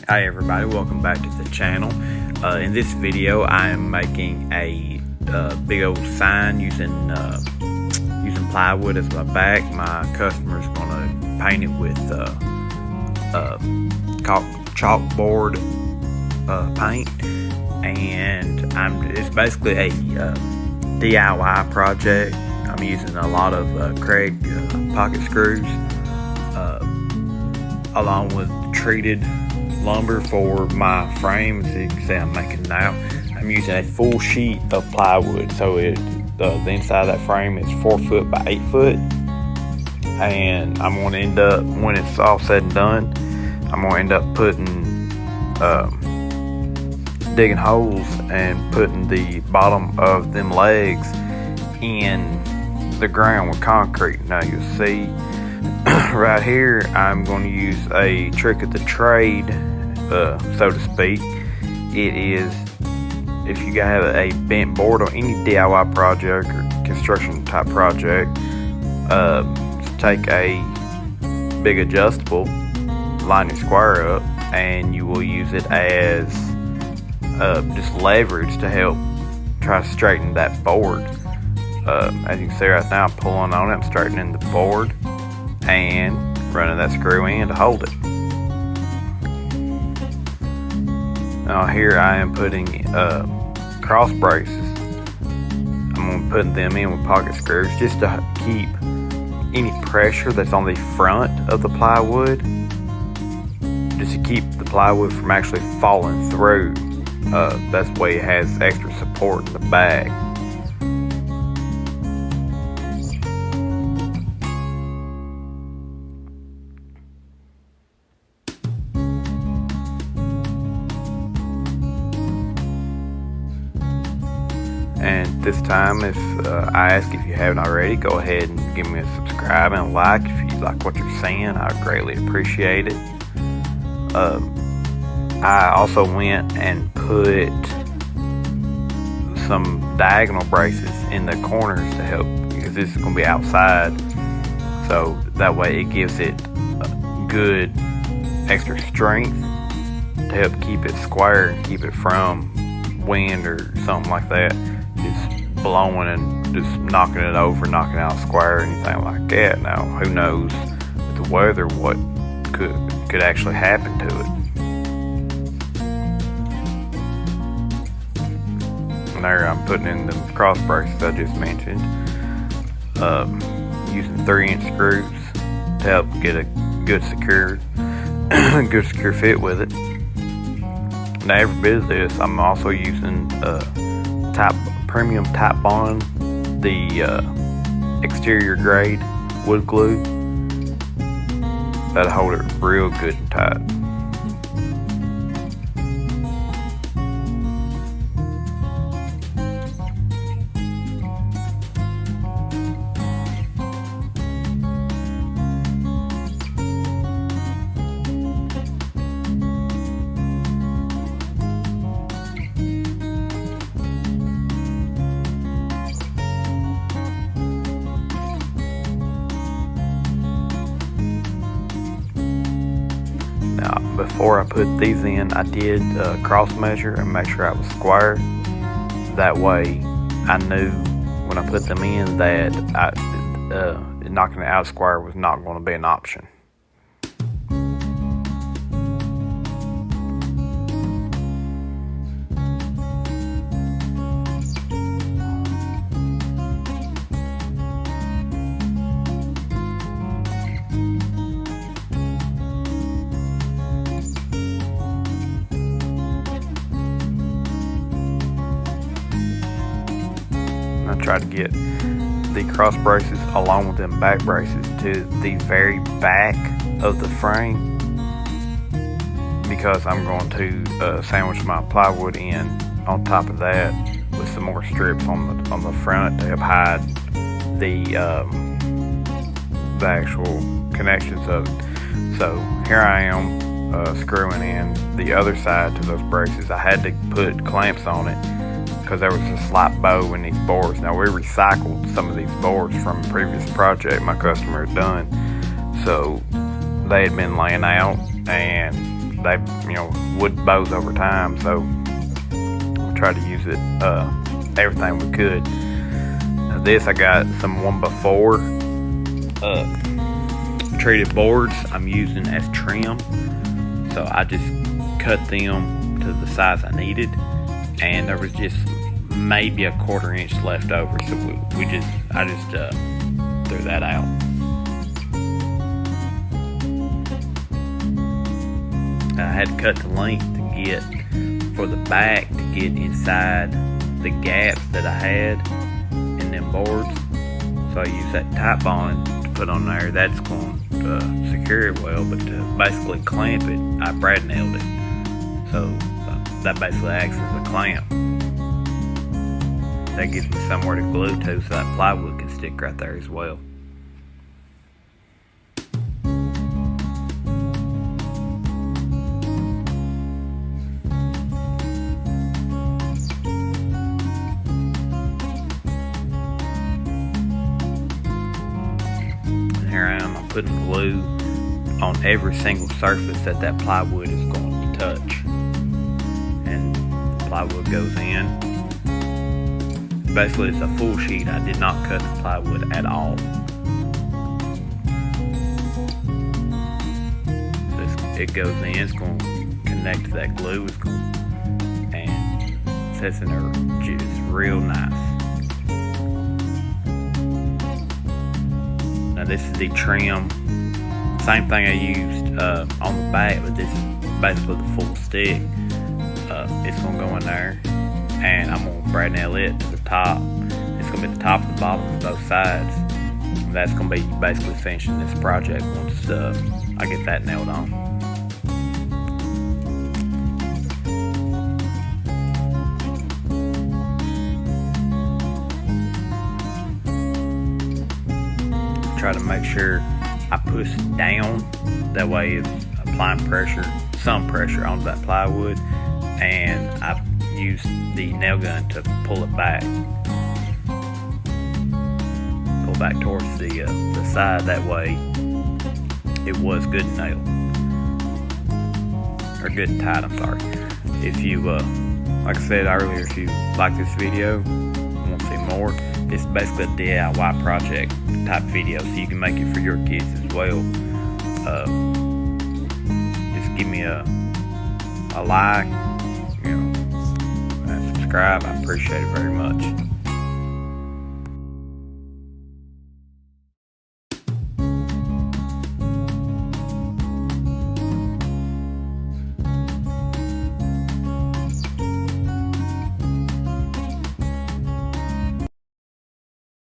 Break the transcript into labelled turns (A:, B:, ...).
A: Hi everybody, welcome back to the channel. In this video I am making a big old sign using plywood as my back. My customer is going to paint it with chalkboard paint, and it's basically a DIY project. I'm using a lot of Kreg pocket screws along with treated lumber for my frame. As you can see, I'm making now. I'm using a full sheet of plywood, so the inside of that frame is 4 foot by 8 foot, and I'm going to end up, when it's all said and done, I'm going to end up putting digging holes and putting the bottom of them legs in the ground with concrete. Now you'll see right here I'm going to use a trick of the trade, so to speak. It is, if you have a bent board on any DIY project or construction type project, take a big adjustable, line your square up, and you will use it as just leverage to help try to straighten that board. As you can see right now, I'm pulling on it, I'm straightening the board and running that screw in to hold it. Now here I am putting cross braces. I'm going to put them in with pocket screws just to keep any pressure that's on the front of the plywood, just to keep the plywood from actually falling through. That's the way it has extra support in the back. And this time, if I ask if you haven't already, go ahead and give me a subscribe and a like if you like what you're seeing. I greatly appreciate it. I also went and put some diagonal braces in the corners to help, because this is going to be outside, so that way it gives it good extra strength to help keep it square and keep it from wind or something like that just blowing and just knocking it over, knocking out square or anything like that. Now who knows with the weather what could actually happen to it. And there I'm putting in the cross braces I just mentioned, using 3-inch screws to help get a good secure fit with it. Now every bit of this I'm also using premium Type Bond, the exterior grade wood glue. That'll hold it real good and tight. Now, before I put these in, I did cross measure and make sure I was square. That way I knew when I put them in that knocking it out square was not going to be an option. I try to get the cross braces along with them back braces to the very back of the frame, because I'm going to sandwich my plywood in on top of that with some more strips on the front to help hide the actual connections of it. So here I am screwing in the other side to those braces. I had to put clamps on it because there was a slight bow in these boards. Now we recycled some of these boards from a previous project my customer had done, so they had been laying out, and they, wood bows over time, so we try to use it everything we could. Now this, I got some 1x4 treated boards I'm using as trim, so I just cut them to the size I needed, and there was just maybe a 1/4 inch left over, so I just threw that out. I had to cut the length to get for the back to get inside the gaps that I had in them boards, so I used that tight bond to put on there. That's going to secure it well, but to basically clamp it, I brad nailed it, so that basically acts as a clamp. That gives me somewhere to glue to, so that plywood can stick right there as well. And here I am, I'm putting glue on every single surface that plywood is going to touch. And the plywood goes in. Basically, it's a full sheet. I did not cut the plywood at all. So it goes in, it's going to connect to that glue, and it sets in there just real nice. Now this is the trim. Same thing I used on the back, but this is basically the full stick. It's going to go in there, and I'm going to brad nail it to the top. It's going to be the top and the bottom of both sides. And that's going to be basically finishing this project once I get that nailed on. Try to make sure I push down, that way it's applying pressure, some pressure onto that plywood, and I use the nail gun to pull it back towards the side. That way it was good nailed, or good and tight, I'm sorry. If you like I said earlier, if you like this video and want to see more, it's basically a DIY project type video, so you can make it for your kids as well. Just give me a like, and subscribe. I appreciate it very much.